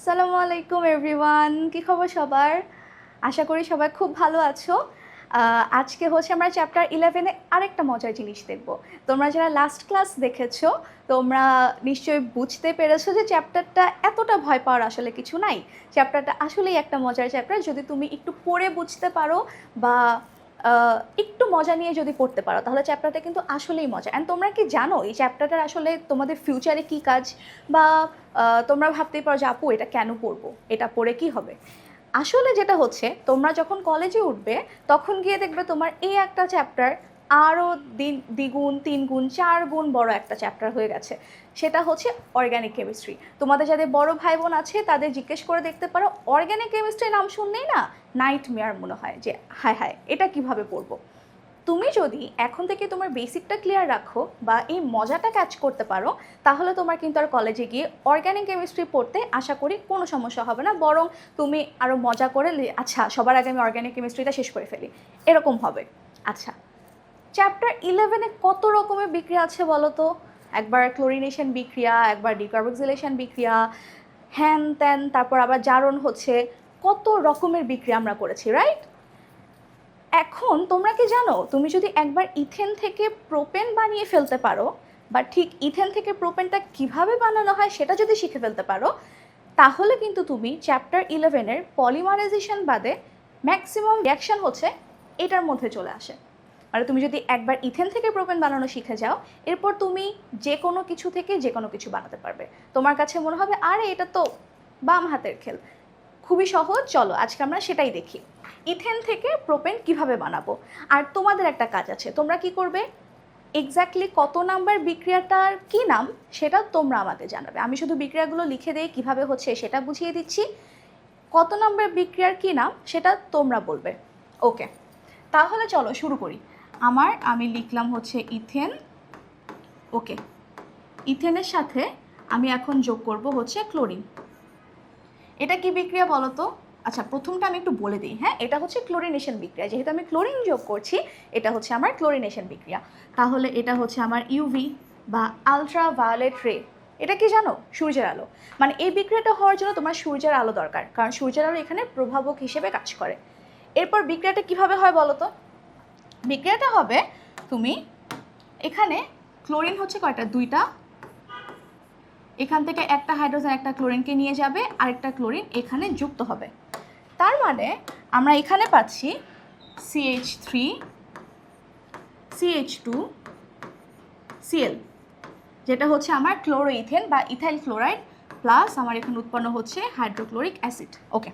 আসসালামু আলাইকুম এভরিওয়ান, কি খবর সবার? আশা করি সবাই খুব ভালো আছো। আজকে হচ্ছে আমরা চ্যাপ্টার 11-এ আরেকটা মজার জিনিস দেখব। তোমরা যারা লাস্ট ক্লাস দেখেছো তোমরা নিশ্চয়ই বুঝতে পেরেছো যে চ্যাপ্টারটা এতটা ভয় পাওয়ার আসলে কিছু নাই। চ্যাপ্টারটা আসলেই একটা মজার চ্যাপ্টার, যদি তুমি একটু পড়ে বুঝতে পারো বা একটু মজা নিয়ে যদি পড়তে পারো তাহলে চ্যাপ্টারটা কিন্তু আসলেই মজা। অ্যান্ড তোমরা কি জানো এই চ্যাপ্টারটার আসলে তোমাদের ফিউচারে কী কাজ, বা তোমরা ভাবতেই পারো যে আপু এটা কেন পড়বো, এটা পড়ে কি হবে। আসলে যেটা হচ্ছে, তোমরা যখন কলেজে উঠবে তখন গিয়ে দেখবে তোমার এই একটা চ্যাপ্টার আরও দ্বিগুণ, তিনগুণ, চারগুণ বড় একটা চ্যাপ্টার হয়ে গেছে। সেটা হচ্ছে অর্গ্যানিক কেমিস্ট্রি। তোমাদের যাদের বড় ভাই বোন আছে তাদের জিজ্ঞেস করে দেখতে পারো, অর্গ্যানিক কেমিস্ট্রি নাম শুনলেই না নাইটমেয়ার মনে হয় যে হায় হায় এটা কিভাবে পড়বো। তুমি যদি এখন থেকে তোমার বেসিকটা ক্লিয়ার রাখো বা এই মজাটা ক্যাচ করতে পারো তাহলে তোমার কিন্তু আর কলেজে গিয়ে অর্গ্যানিক কেমিস্ট্রি পড়তে আশা করি কোনো সমস্যা হবে না, বরং তুমি আরও মজা করে আচ্ছা সবার আগে আমি অর্গ্যানিক কেমিস্ট্রিটা শেষ করে ফেলি, এরকম হবে। আচ্ছা, চ্যাপ্টার 11-এ কত রকমের বিক্রিয়া আছে বলো তো? একবার ক্লোরিনেশন বিক্রিয়া, একবার ডিকার্বক্সিলেশন বিক্রিয়া, হ্যান ত্যান, তারপর আবার জারণ হচ্ছে, কত রকমের বিক্রিয়া আমরা করেছি, রাইট? এখন তোমরা কি জানো, তুমি যদি একবার ইথেন থেকে প্রোপেন বানিয়ে ফেলতে পারো, বা ঠিক ইথেন থেকে প্রোপেনটা কিভাবে বানানো হয় সেটা যদি শিখে ফেলতে পারো, তাহলে কিন্তু তুমি চ্যাপ্টার 11-এর পলিমারাইজেশন বাদে ম্যাক্সিমাম রিয়াকশন হচ্ছে এটার মধ্যে চলে আসে। মানে তুমি যদি একবার ইথেন থেকে প্রোপেন বানানো শিখে যাও, এরপর তুমি যে কোনো কিছু থেকে যে কোনো কিছু বানাতে পারবে। তোমার কাছে মনে হবে আরে এটা তো বাম হাতের খেল, খুবই সহজ। চলো আজকে আমরা সেটাই দেখি, ইথেন থেকে প্রোপেন কিভাবে বানাবো। আর তোমাদের একটা কাজ আছে, তোমরা কি করবে, এক্স্যাক্টলি কত নাম্বার বিক্রিয়াটার কি নাম সেটা তোমরা আমাকে জানাবে। আমি শুধু বিক্রিয়াগুলো লিখে দিয়ে কিভাবে হচ্ছে সেটা বুঝিয়ে দিচ্ছি, কত নাম্বার বিক্রিয়ার কি নাম সেটা তোমরা বলবে। ওকে, তাহলে চলো শুরু করি। আমি লিখলাম হচ্ছে ইথেন। ওকে, ইথেনের সাথে আমি এখন যোগ করব হচ্ছে ক্লোরিন। এটা কি বিক্রিয়া বলো তো? আচ্ছা, প্রথমটা আমি একটু বলে দিই। হ্যাঁ, এটা হচ্ছে ক্লোরিনেশন বিক্রিয়া, যেহেতু আমি ক্লোরিন যোগ করছি এটা হচ্ছে আমার ক্লোরিনেশন বিক্রিয়া। তাহলে এটা হচ্ছে আমার ইউভি বা আলট্রা ভায়োলেট রে। এটা কি জানো? সূর্যের আলো। মানে এই বিক্রিয়াটা হওয়ার জন্য তোমার সূর্যের আলো দরকার, কারণ সূর্যের আলো এখানে প্রভাবক হিসেবে কাজ করে। এরপর বিক্রিয়াটা কিভাবে হয় বলো তো? বিক্রিয়াটা হবে, তুমি এখানে ক্লোরিন হচ্ছে কয়টা, দুইটা, এখান থেকে একটা হাইড্রোজেন একটা ক্লোরিনকে নিয়ে যাবে, আরেকটা ক্লোরিন এখানে যুক্ত হবে। তার মানে আমরা এখানে পাচ্ছি CH3 CH2 Cl, যেটা হচ্ছে আমার ক্লোরোইথেন বা ইথাইল ক্লোরাইড, প্লাস আমার এখানে উৎপন্ন হচ্ছে হাইড্রোক্লোরিক অ্যাসিড। ওকে,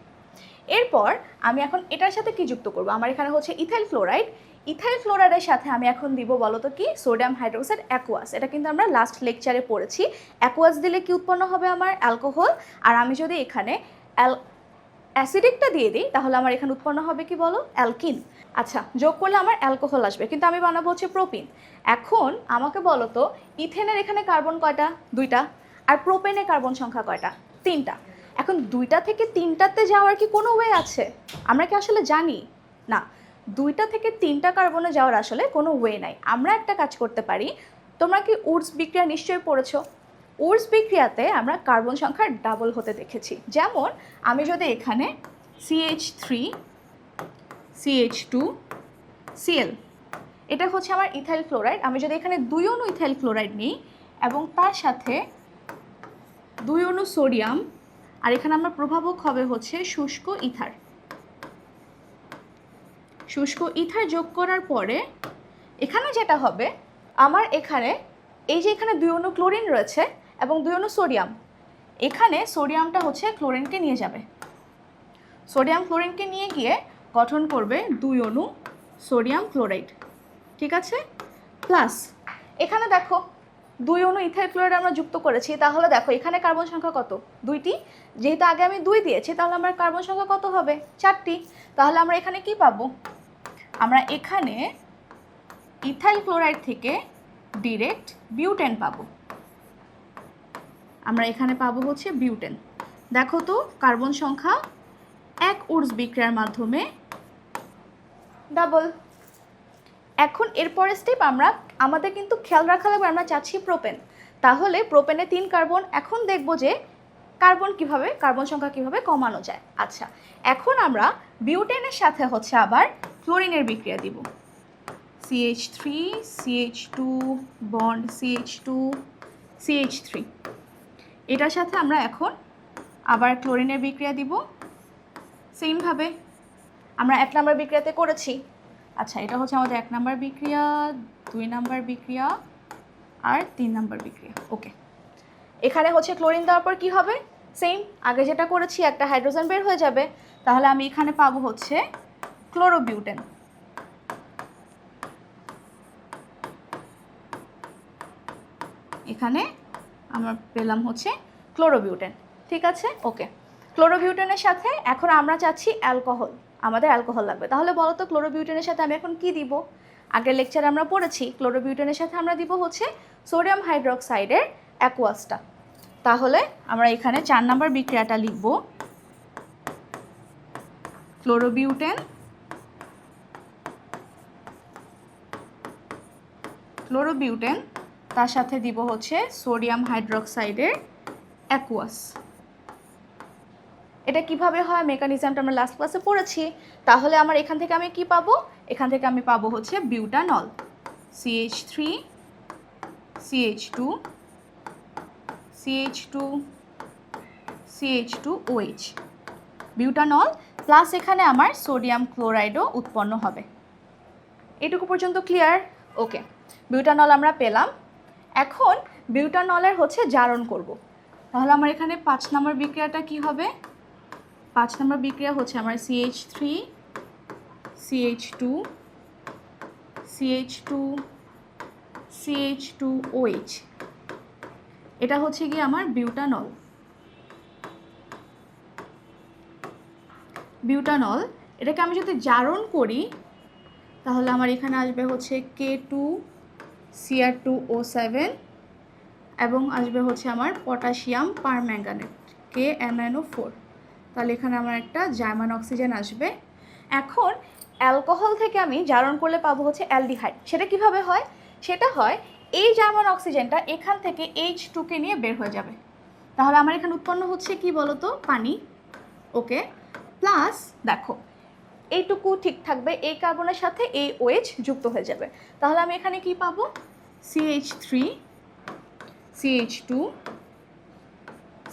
এরপর আমি এখন এটার সাথে কি যুক্ত করব? আমার এখানে হচ্ছে ইথাইল ক্লোরাইড। ইথাইল ক্লোরাইডের সাথে আমি এখন দিব বলো তো কি, সোডিয়াম হাইড্রোক্সাইড অ্যাকোয়াস। এটা কিন্তু আমরা লাস্ট লেকচারে পড়েছি। অ্যাকোয়াস দিলে কি উৎপন্ন হবে? আমার অ্যালকোহল। আর আমি যদি এখানে অ্যাসিডিকটা দিয়ে দিই তাহলে আমার এখানে উৎপন্ন হবে কি বলো, অ্যালকিন। আচ্ছা, যোগ করলে আমার অ্যালকোহল আসবে, কিন্তু আমি বানাবো হচ্ছে প্রোপিন। এখন আমাকে বলো তো, ইথেনের এখানে কার্বন কয়টা? দুইটা। আর প্রোপেনের কার্বন সংখ্যা কয়টা? তিনটা। এখন দুইটা থেকে তিনটাতে যাওয়ার কি কোনো ওয়ে আছে? আমরা কি আসলে জানি? না, দুইটা থেকে তিনটা কার্বনে যাওয়ার আসলে কোনো ওয়ে নাই। আমরা একটা কাজ করতে পারি, তোমরা কি উডস বিক্রিয়া নিশ্চয়ই পড়েছো? উডস বিক্রিয়াতে আমরা কার্বন সংখ্যা ডাবল হতে দেখেছি। যেমন আমি যদি এখানে CH3 CH2 Cl, এটা হচ্ছে আমার ইথাইল ক্লোরাইড, আমি যদি এখানে 2 অণু ইথাইল ক্লোরাইড নিই এবং তার সাথে 2 অণু সোডিয়াম, আর এখানে আমার প্রভাবক হবে হচ্ছে শুষ্ক ইথার। শুষ্ক ইথার যোগ করার পরে এখানে যেটা হবে, আমার এখানে এই যে এখানে 2 অণু ক্লোরিন রয়েছে এবং 2 অণু সোডিয়াম, এখানে সোডিয়ামটা হচ্ছে ক্লোরিনকে নিয়ে যাবে। সোডিয়াম ক্লোরিনকে নিয়ে গিয়ে গঠন করবে 2 অণু সোডিয়াম ক্লোরাইড, ঠিক আছে? প্লাস এখানে দেখো 2 অণু ইথাইল ক্লোরাইড আমরা যুক্ত করেছি, তাহলে দেখো এখানে কার্বন সংখ্যা কত? 2টি। যেহেতু আগে আমি 2 দিয়েছি তাহলে আমার কার্বন সংখ্যা কত হবে? 4টি। তাহলে আমরা এখানে কি পাবো? আমরা এখানে ইথাইল ক্লোরাইড থেকে ডিরেক্ট বিউটেন পাবো। আমরা এখানে পাবো হচ্ছে বিউটেন। দেখো তো কার্বন সংখ্যা এক উডস বিক্রিয়ার মাধ্যমে ডাবল। এখন এরপরের স্টেপ আমাদের কিন্তু খেয়াল রাখা লাগবে, আমরা চাচ্ছি প্রোপেন। তাহলে প্রোপেনে 3 কার্বন। এখন দেখবো যে কার্বন সংখ্যা কিভাবে কমানো যায়। আচ্ছা, এখন আমরা বিউটেনের সাথে হচ্ছে আবার ক্লোরিনের বিক্রিয়া দিব। CH3 CH2 bond CH2 CH3, এটার সাথে আমরা এখন আবার ক্লোরিনের বিক্রিয়া দিব সেমভাবে আমরা 1 নম্বর বিক্রিয়াতে করেছি। আচ্ছা, এটা হচ্ছে আমাদের 1 নম্বর বিক্রিয়া, 2 নম্বর বিক্রিয়া আর 3 নম্বর বিক্রিয়া। ওকে, এখানে হচ্ছে ক্লোরিন দেওয়ার পর কি হবে, সেম আগে যেটা করেছি, একটা হাইড্রোজেন বের হয়ে যাবে। তাহলে আমি এখানে পাবো হচ্ছে ক্লোরোবিউটেন। এখানে আমরা পেলাম হচ্ছে ক্লোরোবিউটেন। ঠিক আছে, ওকে। ক্লোরোবিউটেনের সাথে এখন আমরা চাচ্ছি অ্যালকোহল, আমাদের অ্যালকোহল লাগবে। তাহলে বলো তো ক্লোরোবিউটেনের সাথে আমি এখন কি দিব? আগের লেকচারে আমরা পড়েছি ক্লোরোবিউটেনের সাথে আমরা দিব হচ্ছে সোডিয়াম হাইড্রোক্সাইডের অ্যাকুয়াসটা। তাহলে আমরা এখানে 4 নম্বর বিক্রিয়াটা লিখব, ক্লোরোবিউটেন তার সাথে দিব হচ্ছে সোডিয়াম হাইড্রোক্সাইডের অ্যাকুয়াস। এটা কিভাবে হয়, মেকানিজমটা আমরা লাস্ট ক্লাসে পড়েছি। তাহলে আমার এখান থেকে আমি কি পাবো? এখান থেকে আমি পাবো হচ্ছে butanol, CH3 CH2 CH2 CH2OH, butanol plus এখানে আমার সোডিয়াম ক্লোরাইডও উৎপন্ন হবে। এটুকু পর্যন্ত ক্লিয়ার? ওকে, বিউটানল আমরা পেলাম। এখন বিউটানলের হচ্ছে জারণ করব। তাহলে আমার এখানে 5 নম্বর বিক্রিয়াটা কি হবে? 5 নম্বর বিক্রিয়া হচ্ছে আমার CH3 CH2 CH2 CH2OH, এটা হচ্ছে কি আমার বিউটানল। এটাকে আমি যদি জারণ করি তাহলে আমার এখানে আসবে হচ্ছে K2Cr2O7 এবং আসবে হচ্ছে আমার পটাশিয়াম পারম্যাঙ্গানেট KMnO4। তাহলে এখানে আমার একটা জার্মান অক্সিজেন আসবে। এখন অ্যালকোহল থেকে আমি জারণ করলে পাবো হচ্ছে অ্যালডিহাইড। সেটা কিভাবে হয়? সেটা হয় এই জার্মান অক্সিজেনটা এখান থেকে H2কে নিয়ে বের হয়ে যাবে। তাহলে আমার এখানে উৎপন্ন হচ্ছে কি বলতো? পানি। ওকে, প্লাস দেখো এইটুকু ঠিক থাকবে, এই কার্বনের সাথে এই OH যুক্ত হয়ে যাবে। তাহলে আমি এখানে কি পাবো? CH3 CH2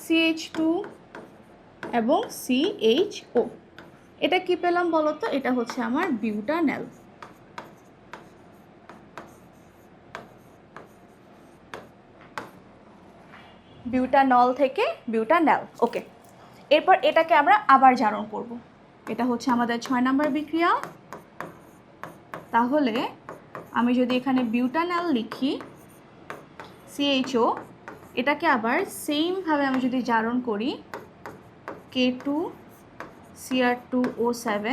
CH2 এবং CHO। এটা কি পেলাম বলো তো? এটা হচ্ছে আমার বিউটানল। বিউটানল থেকে বিউটানল। ওকে, এরপর এটাকে আমরা আবার জারণ করব। এটা হচ্ছে আমাদের 6 নম্বর বিক্রিয়া। তাহলে আমি যদি এখানে বিউটানল লিখি CHO, এটাকে আবার সেমভাবে আমি যদি জারণ করি K2Cr2O7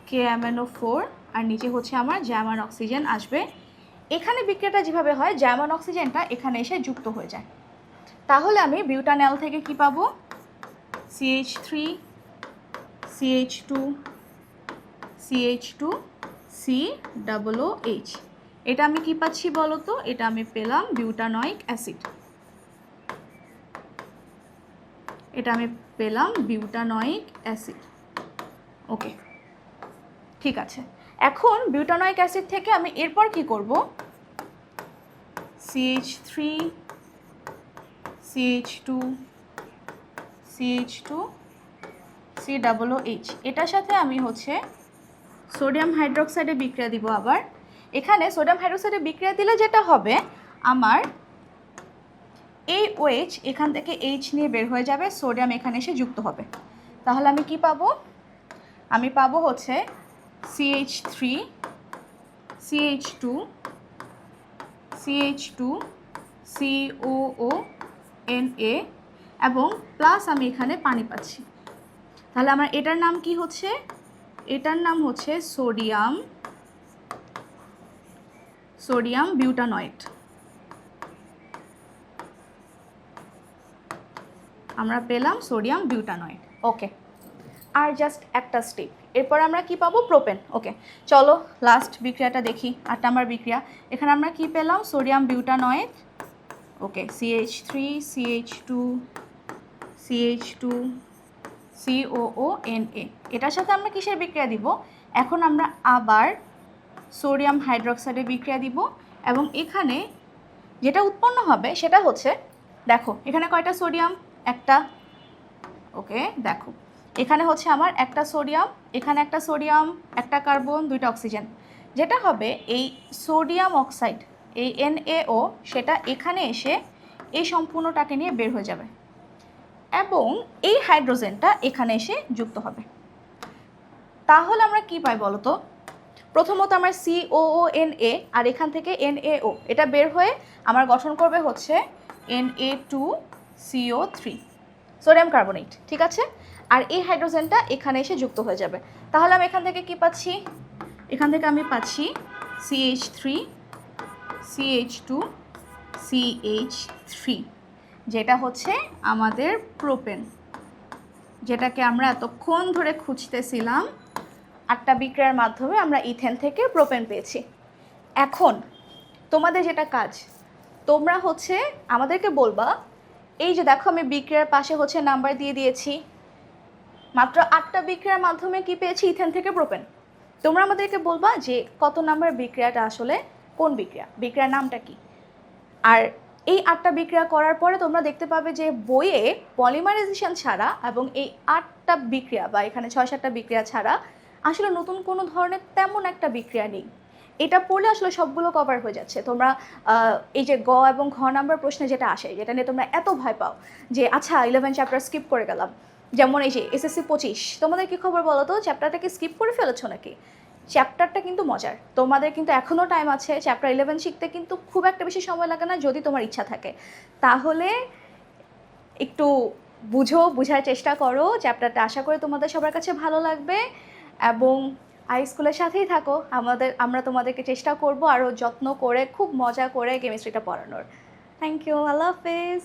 KMnO4 আর নিচে হচ্ছে আমার জার্মান অক্সিজেন আসবে। এখানে বিক্রিয়াটা যেভাবে হয়, জার্মান অক্সিজেনটা এখানে এসে যুক্ত হয়ে যায়। তাহলে আমি বিউটানল থেকে কি পাবো? CH3 CH2 CH2 COOH। এটা আমি কি পাচ্ছি বলো তো? এটা আমি পেলাম বিউটানয়িক অ্যাসিড। ওকে, ঠিক আছে। এখন বিউটানয়িক অ্যাসিড থেকে আমি এরপর কি করব? CH3 CH2 CH2 COOH, এটার সাথে আমি হচ্ছে সোডিয়াম হাইড্রোক্সাইডে বিক্রিয়া দিব। আবার এখানে সোডিয়াম হাইড্রোক্সাইডে বিক্রিয়া দিলে যেটা হবে, আমার এই OH এখান থেকে H নিয়ে বের হয়ে যাবে, সোডিয়াম এখানে এসে যুক্ত হবে। তাহলে আমি কি পাবো? আমি পাবো হচ্ছে CH3 CH2 CH2 COONA এবং প্লাস আমি এখানে পানি পাচ্ছি। তাহলে আমার এটার নাম কি হচ্ছে? এটার নাম হচ্ছে সোডিয়াম বিউটানয়েট। আমরা পেলাম সোডিয়াম বিউটানয়েট। ওকে, আর জাস্ট একটা স্টেপ, এরপর আমরা কি পাবো? প্রোপেন। ওকে, চলো লাস্ট বিক্রিয়াটা দেখি, 8 নম্বর বিক্রিয়া। এখানে আমরা কি পেলাম? Sodium butanoate. ওকে, CH3 CH2 CH2 COONA, এটার সাথে আমরা কিসের বিক্রিয়া দিব? এখন আমরা আবার সোডিয়াম হাইড্রোক্সাইডের বিক্রিয়া দিব, এবং এখানে যেটা উৎপন্ন হবে সেটা হচ্ছে, দেখো এখানে কয়টা সোডিয়াম? একটা। ওকে, দেখো এখানে হচ্ছে আমার একটা সোডিয়াম, এখানে একটা সোডিয়াম, একটা কার্বন, দুইটা অক্সিজেন। যেটা হবে এই সোডিয়াম অক্সাইড, এই NaO, সেটা এখানে এসে এই সম্পূর্ণটাকে নিয়ে বের হয়ে যাবে, এবং এই হাইড্রোজেনটা এখানে এসে যুক্ত হবে। তাহলে আমরা কি পাই বলো তো? প্রথমত আমার COONA আর এখান থেকে NaO, এটা বের হয়ে আমার গঠন করবে হচ্ছে Na2CO3, সোডিয়াম কার্বনেট, ঠিক আছে? আর এই হাইড্রোজেনটা এখানে এসে যুক্ত হয়ে যাবে। তাহলে আমি এখান থেকে কি পাচ্ছি? এখান থেকে আমি পাচ্ছি CH3 CH2 CH3, যেটা হচ্ছে আমাদের প্রোপেন, যেটাকে আমরা এতক্ষণ ধরে খুঁজতেছিলাম। 8টা বিক্রিয়ার মাধ্যমে আমরা ইথেন থেকে প্রোপেন পেয়েছি। এখন তোমাদের যেটা কাজ, তোমরা হচ্ছে আমাদেরকে বলবা, এই যে দেখো আমি বিক্রিয়ার পাশে হচ্ছে নাম্বার দিয়ে দিয়েছি, মাত্র 8টা বিক্রিয়ার মাধ্যমে কি পেয়েছি? ইথেন থেকে প্রোপেন। তোমরা আমাদেরকে বলবা যে কত নাম্বার বিক্রিয়াটা আসলে কোন বিক্রিয়া, বিক্রিয়ার নামটা কি। আর এই 8টা বিক্রিয়া করার পরে তোমরা দেখতে পাবে যে বইয়ে পলিমারাইজেশন ছাড়া এবং এই 8টা বিক্রিয়া বা এখানে 6-7টা বিক্রিয়া ছাড়া আসলে নতুন কোনো ধরনের তেমন একটা বিক্রিয়া নেই। এটা পড়লে আসলে সবগুলো কভার হয়ে যাচ্ছে। তোমরা এই যে গ এবং ঘ নাম্বার প্রশ্নে যেটা আসে, যেটা নিয়ে তোমরা এত ভয় পাও যে আচ্ছা 11 চ্যাপ্টার স্কিপ করে গেলাম, যেমন এই যে SSC 25, তোমাদের কি খবর বলো তো? চ্যাপ্টারটাকে স্কিপ করে ফেলেছো নাকি? চ্যাপ্টারটা কিন্তু মজার, তোমাদের কিন্তু এখনও টাইম আছে। চ্যাপ্টার 11 শিখতে কিন্তু খুব একটা বেশি সময় লাগে না, যদি তোমার ইচ্ছা থাকে। তাহলে একটু বুঝার চেষ্টা করো চ্যাপ্টারটা, আশা করি তোমাদের সবার কাছে ভালো লাগবে। এবং স্কুলের সাথেই থাকো, আমরা তোমাদেরকে চেষ্টা করব আরও যত্ন করে খুব মজা করে কেমিস্ট্রিটা পড়ানোর। থ্যাংক ইউ, আল্লাহ হাফেজ।